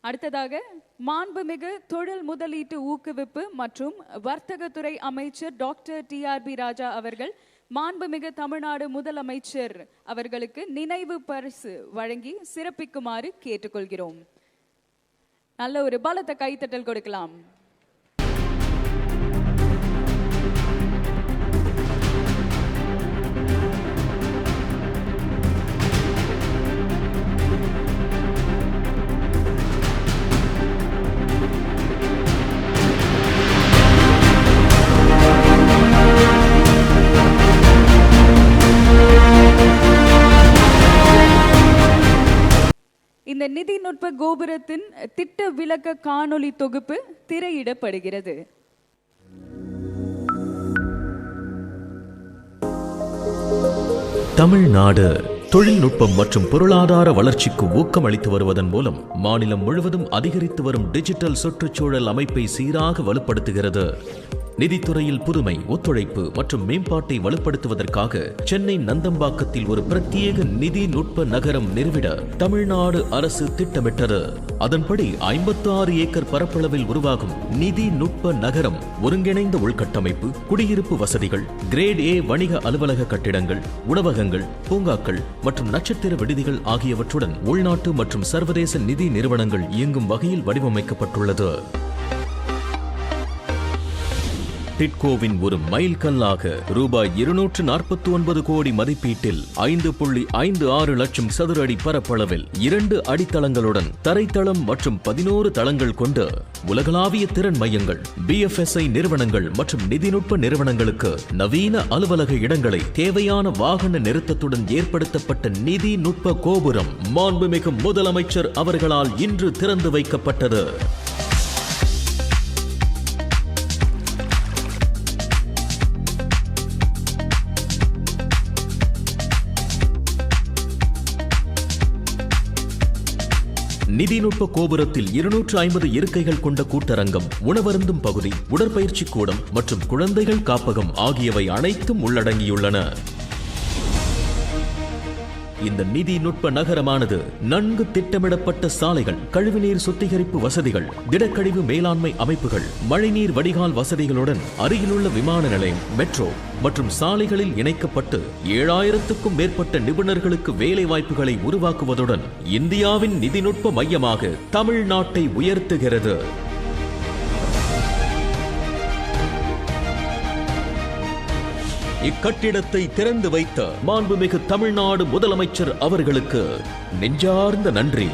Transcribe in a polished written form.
அடுத்ததாக மாண்புமிகு தொழில் முதலீட்டு ஊக்குவிப்பு மற்றும் வர்த்தகத்துறை அமைச்சர் டாக்டர் TRB ராஜா அவர்கள் மாண்புமிகு தமிழ்நாடு முதலமைச்சர் அவர்களுக்கு நினைவு பரிசு வழங்கி சிறப்பிக்குமாறு கேட்டுக்கொள்கிறோம். நல்ல ஒரு பலத்த கைத்தட்டல் கொடுக்கலாம். இந்த நிதிநுட்ப கோபுரத்தின் திட்ட விளக்க காணொளி தொகுப்பு திரையிடப்படுகிறது. தமிழ்நாடு தொழில்நுட்பம் மற்றும் பொருளாதார வளர்ச்சிக்கு ஊக்கம் அளித்து வருவதன் மூலம் மாநிலம் முழுவதும் அதிகரித்து வரும் டிஜிட்டல் சுற்றுச்சூழல் அமைப்பை சீராக வலுப்படுத்துகிறது. நிதித்துறையில் புதுமை, ஒத்துழைப்பு மற்றும் மேம்பாட்டை வலுப்படுத்துவதற்காக சென்னை நந்தம்பாக்கத்தில் ஒரு பிரத்யேக நிதி நுட்ப நகரம் நிறுவிட தமிழ்நாடு அரசு திட்டமிட்டது. அதன்படி 56 ஏக்கர் பரப்பளவில் உருவாகும் நிதி நுட்ப நகரம் ஒருங்கிணைந்த உள்கட்டமைப்பு, குடியிருப்பு வசதிகள், கிரேட் A வணிக அலுவலக கட்டிடங்கள், உணவகங்கள், பூங்காக்கள் மற்றும் நட்சத்திர விடுதிகள் ஆகியவற்றுடன் உள்நாட்டு மற்றும் சர்வதேச நிதி நிறுவனங்கள் இயங்கும் வகையில் வடிவமைக்கப்பட்டுள்ளது. டிட்கோவின் ஒரு மைல் கல்லாக ரூபாய் 249 கோடி மதிப்பீட்டில் 5.56 லட்சம் சதுர அடி பரப்பளவில் 2 அடித்தளங்களுடன் தரைத்தளம் மற்றும் 11 தளங்கள் கொண்டு உலகளாவிய திறன் மையங்கள், BFSI நிறுவனங்கள் மற்றும் நிதிநுட்ப நிறுவனங்களுக்கு நவீன அலுவலக இடங்களை தேவையான வாகன நிறுத்தத்துடன் ஏற்படுத்தப்பட்ட நிதி நுட்ப கோபுரம் மாண்புமிகு முதலமைச்சர் அவர்களால் இன்று திறந்து வைக்கப்பட்டது. நிதிநுட்ப கோபுரத்தில் 250 இருக்கைகள் கொண்ட கூட்டரங்கம், உணவருந்தும் பகுதி, உடற்பயிற்சி கூடம் மற்றும் குழந்தைகள் காப்பகம் ஆகியவை அனைத்தும் உள்ளடங்கியுள்ளன. இந்த நிதி நுட்ப நகரமானது நன்கு திட்டமிடப்பட்ட சாலைகள், கழிவுநீர் சுத்திகரிப்பு வசதிகள், திடக்கழிவு மேலாண்மை அமைப்புகள், மழைநீர் வடிகால் வசதிகளுடன் அருகிலுள்ள விமான நிலையம், மெட்ரோ மற்றும் சாலைகளில் இணைக்கப்பட்டு 7000க்கும் மேற்பட்ட நிபுணர்களுக்கு வேலை வாய்ப்புகளை உருவாக்குவதுடன் இந்தியாவின் நிதிநுட்ப மையமாக தமிழ்நாட்டை உயர்த்துகிறது. இக்கட்டிடத்தை திறந்து வைத்த மாண்புமிகு தமிழ்நாடு முதலமைச்சர் அவர்களுக்கு நெஞ்சார்ந்த நன்றி.